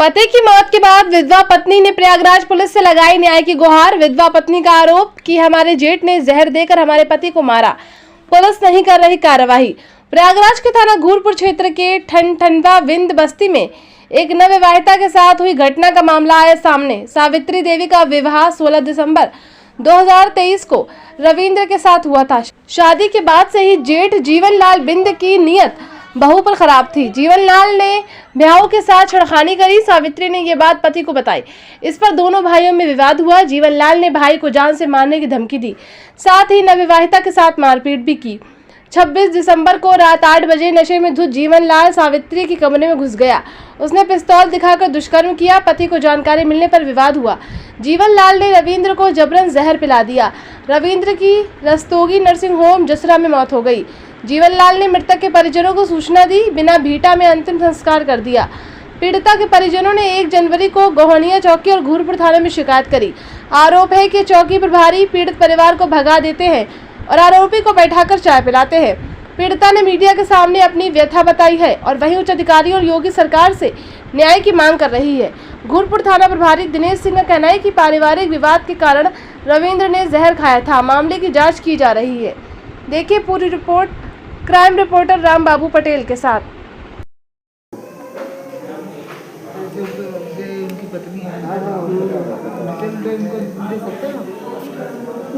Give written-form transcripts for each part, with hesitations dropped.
पति की मौत के बाद विधवा पत्नी ने प्रयागराज पुलिस से लगाई न्याय की गुहार। विधवा पत्नी का आरोप कि हमारे जेठ ने जहर देकर हमारे पति को मारा, पुलिस नहीं कर रही कार्रवाई। प्रयागराज के थाना घूरपुर क्षेत्र के ठंडवा विंद बस्ती में एक नवविवाहिता के साथ हुई घटना का मामला आया सामने। सावित्री देवी का विवाह 16 दिसंबर 2023 को रविंद्र के साथ हुआ था। शादी के बाद से ही जेठ जीवनलाल बिंद की नीयत बहू पर खराब थी। जीवनलाल ने ब्याह के साथ छेड़खानी करी। सावित्री ने ये बात पति को बताई। इस पर दोनों भाइयों में विवाद हुआ। जीवनलाल ने भाई को जान से मारने की धमकी दी, साथ ही नवविवाहिता के साथ मारपीट भी की। 26 दिसंबर को रात 8 बजे नशे में धुत जीवनलाल सावित्री के कमरे में घुस गया। उसने पिस्तौल दिखाकर दुष्कर्म किया। पति को जानकारी मिलने पर विवाद हुआ। जीवनलाल ने रविंद्र को जबरन जहर पिला दिया। रविंद्र की रस्तोगी नर्सिंग होम जसरा में मौत हो गई। जीवनलाल ने मृतक के परिजनों को सूचना दी, बिना भीटा में अंतिम संस्कार कर दिया। पीड़िता के परिजनों ने 1 जनवरी को गोहनिया चौकी और घूरपुर थाने में शिकायत करी। आरोप है कि चौकी प्रभारी पीड़ित परिवार को भगा देते हैं और आरोपी को बैठाकर चाय पिलाते हैं। पीड़िता ने मीडिया के सामने अपनी व्यथा बताई है और वहीं उच्च अधिकारियों और योगी सरकार से न्याय की मांग कर रही है। घूरपुर थाना प्रभारी दिनेश सिंह का कहना है कि पारिवारिक विवाद के कारण रविंद्र ने जहर खाया था। मामले की जांच की जा रही है। देखिए पूरी रिपोर्ट क्राइम रिपोर्टर राम बाबू पटेल के साथ। उनकी पत्नी है,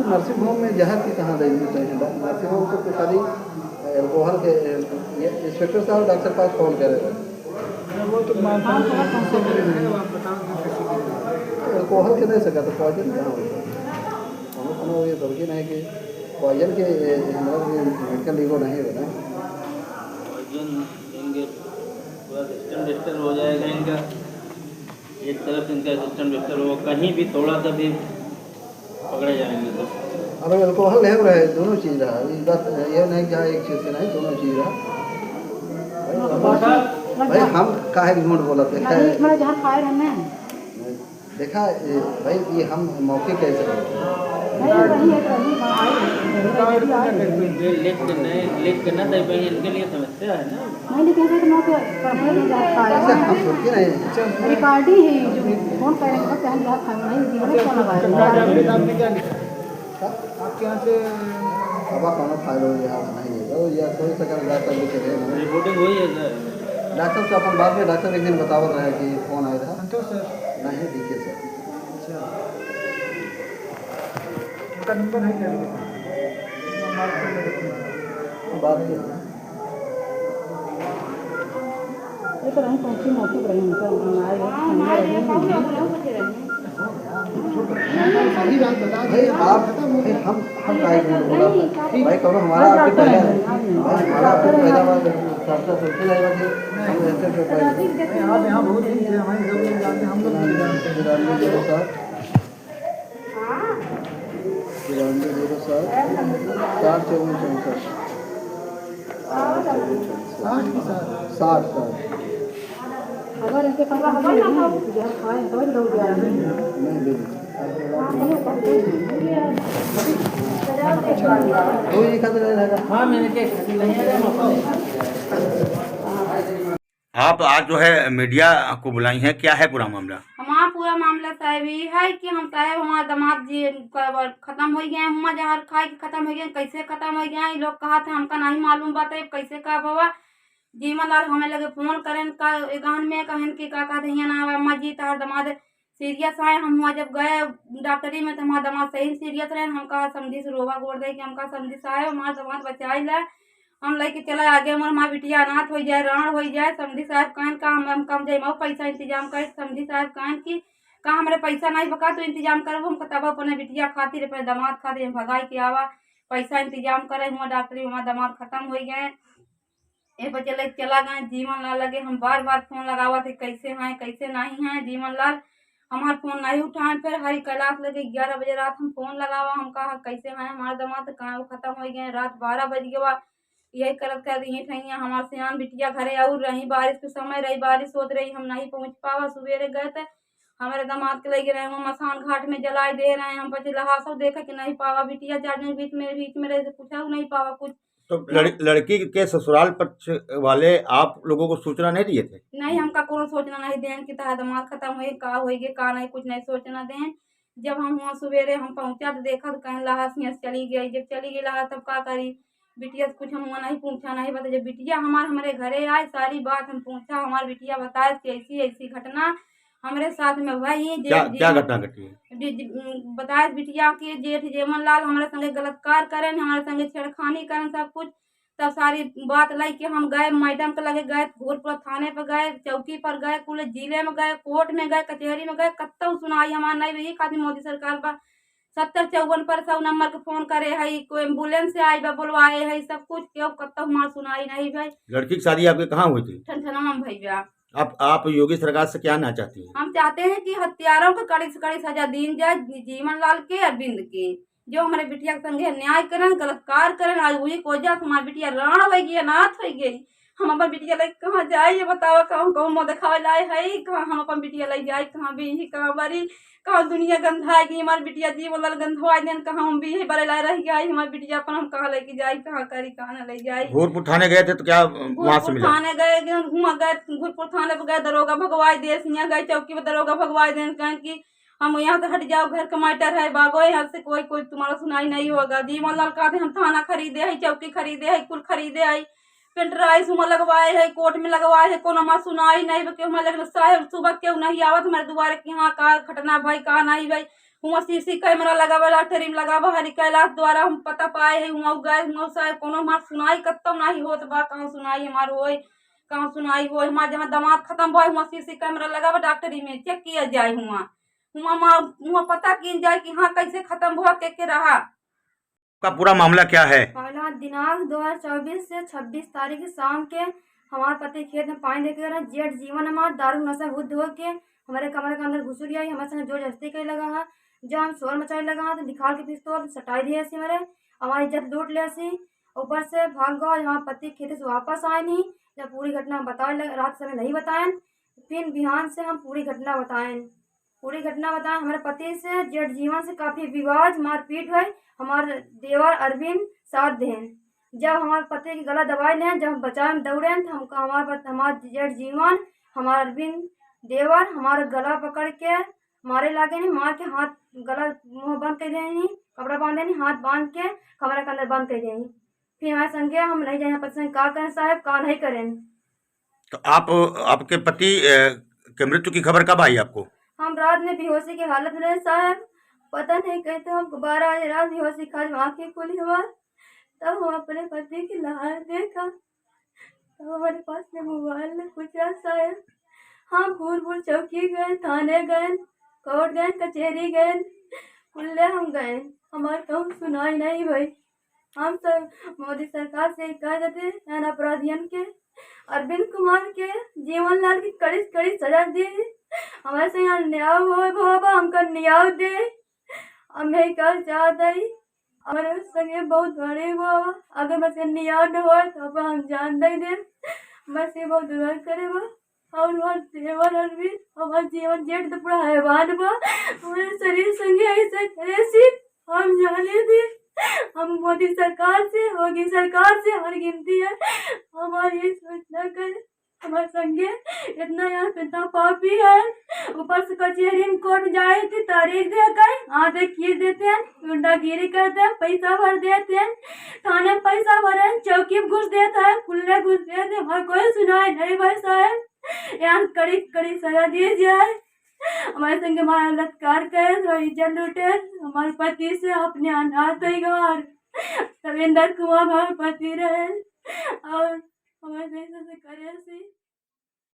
नर्सिंग होम में जहर की कहाँ देंगे? नर्सिंग होम को खाली एल्कोहल के इंस्पेक्टर साहब डॉक्टर पास फोन करे वो तो एल्कोहल के दे सका तो पॉइजन कहाँ होगा? ये धमकी नहीं कि पॉइजन के मेडिकल लीगो नहीं होगा ना। पॉइजन देंगे पूरा सिस्टम डिस्टर्ब हो जाएगा इनका। एक तरफ इनका सिस्टम डिस्टर्ब होगा, कहीं भी थोड़ा सा भी पकड़े जाएंगे तो। अब एल्कोहल है रहे, दोनों चीज़ रहा। इस बात ये नहीं कि एक चीज़ से नहीं, दोनों चीज़ रहा। भाई हम काहे झूठ बोला देखा भाई, ये हम मौके कैसे लेट करना था भाई, इनके लिए समस्या है ना। हम सोचते नहीं रिकॉर्डिंग है जो फोन करेंगे तो पहले हाथ खाना नहीं जीवन को लगाया। आपके यहाँ से हवा खाना फाइल हो गया नहीं है तो या कोई सकर डॉक्टर भी चले रिपोर्टिंग हुई है सर। डॉक्टर से अपन बाद में डॉक्टर एक दिन बतावत रहे कि फोन आया था तो सर नहीं दिखे सर। अच्छा उनका नंबर है क्या? बात तो हम पहुंचे मौके पर भाई आप हम काय बोला भाई कब हमारा आपके पहले हमारा आपके पहला बार साथ सोचते जाएगा कि हम ऐसे पहले आप यहाँ बहुत दिन से हमारे सब लोग जानते हैं। हम लोग नहीं जानते। 60 अगर इनके पास जो खाए तो लोग हाँ मैंने आप आज जो है मीडिया को बुलाई हैं, क्या है पूरा मामला? हमारा पूरा मामला साहब ये है कि हम साहब हमारा दामाद जी खत्म हो गए, हम जहर खाए के खत्म हो गए। कैसे खत्म हो गया ये लोग कहा था, हमका नहीं मालूम बात है कैसे का हुआ। जीवनलाल हमें लगे फोन करें का गान में कहन की का कहते हैं ना अम्मा जी तार दामाद सीरियस है। हम हुआ जब गए डॉक्टरी में तो हमारा दामाद सही सीरियस रहे। हम कहा समझी से रोवा गोड़ दे कि हमका समझी साहब हमारा दामाद बचाई ला, हम लेके चला आगे हमारा बिटिया अनाथ हो जाए राण हो जाए। समझी साहब कहन का हम कम जाए पैसा इंतजाम कर। समझी साहब कहन की का हमारे पैसा नहीं बका तो इंतजाम करो। हम तब अपने बिटिया खातिर अपने दामाद खातिर भगाई के आवा पैसा इंतजाम करे। हुआ डॉक्टरी हमारा दामाद खत्म हो गए। ये बच्चे लेके चला गए। जीवनलाल लगे हम बार बार फोन लगावा थे कैसे हैं कैसे नहीं हैं। जीवनलाल हमारा फोन नहीं उठाए। फिर हरी कैलाश लगे 11 बजे रात हम फोन लगावा, हम कहा कैसे हैं हमारे दामाद कहाँ वो खत्म हो गए। रात 12 बज गया यही करत कर रही थी। हमारे सियान बिटिया घरे और रही, बारिश के समय रही, बारिश होत रही, हम नहीं पहुँच पावा। सवेरे गए थे हमारे दामाद के लेके रहे मसान घाट में जलाई दे रहे हैं। हम बचे लहा सब देखा कि नहीं पावा बिटिया। 4 दिन बीच में रहे पूछा नहीं पावा कुछ तो लड़की के ससुराल पक्ष वाले आप लोगों को सूचना नहीं दिए थे? नहीं, हमका कोनो सूचना नहीं देन कि तहार दामाद खत्म होई का होइगे का नहीं, कुछ नहीं सूचना देन। जब हम वहाँ सवेरे हम पहुँचा तो देखा तो कहने लहा सियाँ से चली गई। जब चली गई लहा तब का करी, बिटिया से कुछ हम वहाँ नहीं पूछा नहीं बता। जब बिटिया हमारे घरे आई सारी बात हम पूछा, हमारी बिटिया बताए कि ऐसी ऐसी घटना हमारे साथ में भई। क्या घटना घटी है? बताए बिटिया की जेठ जेमन लाल हमारे संगे गलतकार करें, हमारे संगे छेड़खानी करें सब कुछ। तब सारी बात लाई कि हम गए मैडम के लगे गए, भोजपुर थाने पर गए, चौकी पर गए, कुल जिले में गए, कोर्ट में गए, कचहरी में गए, कत्तौ सुनाई हमार नहीं हुई। खातिर मोदी सरकार पर 70-54 पर 100 नंबर के फोन करे है, कोई एम्बुलेंस से आई बा बुलवाए है, सब कुछ क्यों कत्तौ हमार सुनाई नहीं भाई। लड़की की शादी आपके कहाँ हुई थी? ठनठनमा में भैया। आप योगी सरकार से क्या ना चाहती हैं? हम चाहते हैं कि हत्यारों को कड़ी से कड़ी सजा दी जाए, जीवन लाल के अरविंद के, जो हमारे बिटिया के संगे न्याय करें, गलतकार करें। आज वही कोजा हमारी बिटिया राण हो गई, अनाथ हो गई। हम अपन बिटिया लगे कहाँ जाए ये बताओ, कहूँ कहूँ मुँह दिखावे लाए है, कहाँ हम अपन बिटिया लग जाए, कहाँ भी ही कहाँ बरी, कहाँ दुनिया गंधाएगी हमारी बिटिया जीवन लाल गंधवा देन, कहाँ हम भी ही बड़े लाए रह गए हमारी बिटिया अपन हम कहाँ लेके जाए, कहाँ करी कहाँ न ले जाए। भोजपुर थाने गए थे तो क्या वहाँ से मिला? थाने गए, घूमा गए, भोजपुर थाने पर गए, दरोगा भगवाई दे, यहाँ गए चौकी पर दरोगा भगवाई देन, कहें कि हम यहाँ से हट जाओ, घर का मैटर है, भागो यहाँ से, कोई तुम्हारा सुनाई नहीं होगा। जीवन लाल कहते हम थाना खरीदे है, चौकी खरीदे है, कुल खरीदे है, पेंटराइज हुआ लगवाए है, कोर्ट में लगवाए है, कोनो हमारा सुनाई नहीं क्यों हमारे लेकिन साहेब सुबह क्यों नहीं आवत हमारे दुआरे कि हाँ का घटना भाई का नहीं भाई। हुआ सीसी कैमरा लगावा, लॉटरी में लगावा, हरी कैलाश द्वारा हम पता पाए है, हुआ गए हुआ साहेब कोनो हमार सुनाई कत्तो नहीं होत बा, कहाँ सुनाई हमार होई, कहाँ सुनाई हो। हमारे जहाँ दामाद खत्म हुआ हुआ सीसी कैमरा लगावा, डॉक्टरी में चेक किया जाए, हुआ पता की जाए कि हाँ कैसे खत्म हुआ के रहा। का पूरा मामला क्या है? पहला दिनांक 2024 से 26 तारीख की शाम के हमारे पति खेत में पानी लेके गए। जेठ जीवन हमारे दारू नशा बुद्ध हो के हमारे कमरे के अंदर घुस गया। हमारे संग जोर जस्ती करे लगा है, जब हम शोर मचाने लगा तो निकाल के पिस्तौल सटाई दिया ऐसी हमारी इज्जत लूट लिया सी। ऊपर से भाग गए, हमारे पति खेत से वापस आए नहीं। जब पूरी घटना बताए रात समय नहीं बताएं, फिर बिहान से हम पूरी घटना बताएं। हमारे पति से जेठ जीवन से काफ़ी विवाद मारपीट हुई। हमारे देवर अरविंद साथ दें, जब हमारे पति की गला दबाए लें, जब हम बचाए में दौड़े तो हमारे जेठ जीवन हमारे अरविंद देवर हमारे गला पकड़ के मारे लागे नहीं, मार के हाथ गला मुँह बंद कर देनी, कपड़ा बांध देनी, हाथ बांध के कमरे के अंदर बंद कर देनी। फिर हमारे संगे हम नहीं जाए पति का करें साहब का नहीं करें। तो आपके पति के मृत्यु की खबर कब आई आपको? हम रात में बेहोशी की हालत में रहे साहब, पता नहीं कहते हम 12 बजे रात बेहोशी खा आँखें खुली हमार। तब हम अपने पति की लहार देखा, तब हमारे पास में मोबाइल में पूछा साहब। हम भूल चौकी गए, थाने गए, कोर्ट गए, कचहरी गए, कुल्ले हम गए, हमारे कहूँ सुनाई नहीं भाई। हम सब मोदी सरकार से कह देते हैं अपराधियन के अरविंद कुमार के जीवन लाल की कड़ी कड़ी सजा दी, हमारे से यहाँ न्याय हो बाबा, हमका न्याय दे। हमें कल चाहते ही हमारे संगे बहुत बड़े बाबा, अगर बस न्याय न हो तो हम जान नहीं दे, बस ये बहुत उधार करे बा। और हमारे देवर अरविंद हमारे जीवन जेठ तो पूरा हैवान बा, हमारे शरीर संगे ऐसे करे सी हम जाने दे। हम मोदी सरकार से होगी सरकार से हमारी गिनती है, हमारी ये सोचना कर हमारे संगे इतना यहाँ पिता पापी है। ऊपर से कचहरी में कोर्ट जाए थे, तारीख दे गए, आधे खीर देते हैं, गुंडागिरी करते हैं, पैसा भर देते हैं, थाने में पैसा भरे, चौकी में घुस देता है, कुल्ले घुस देते हैं, हमारे कोई सुनाई नहीं भाई साहब। यहाँ कड़ी कड़ी सजा दी जाए, हमारे संग हमारा बलात्कार करे, इज्जत लूटे, हमारे पति से अपने अनाथ हो रविंदर कुमार हमारे पति रहे और हमारे से करे सी।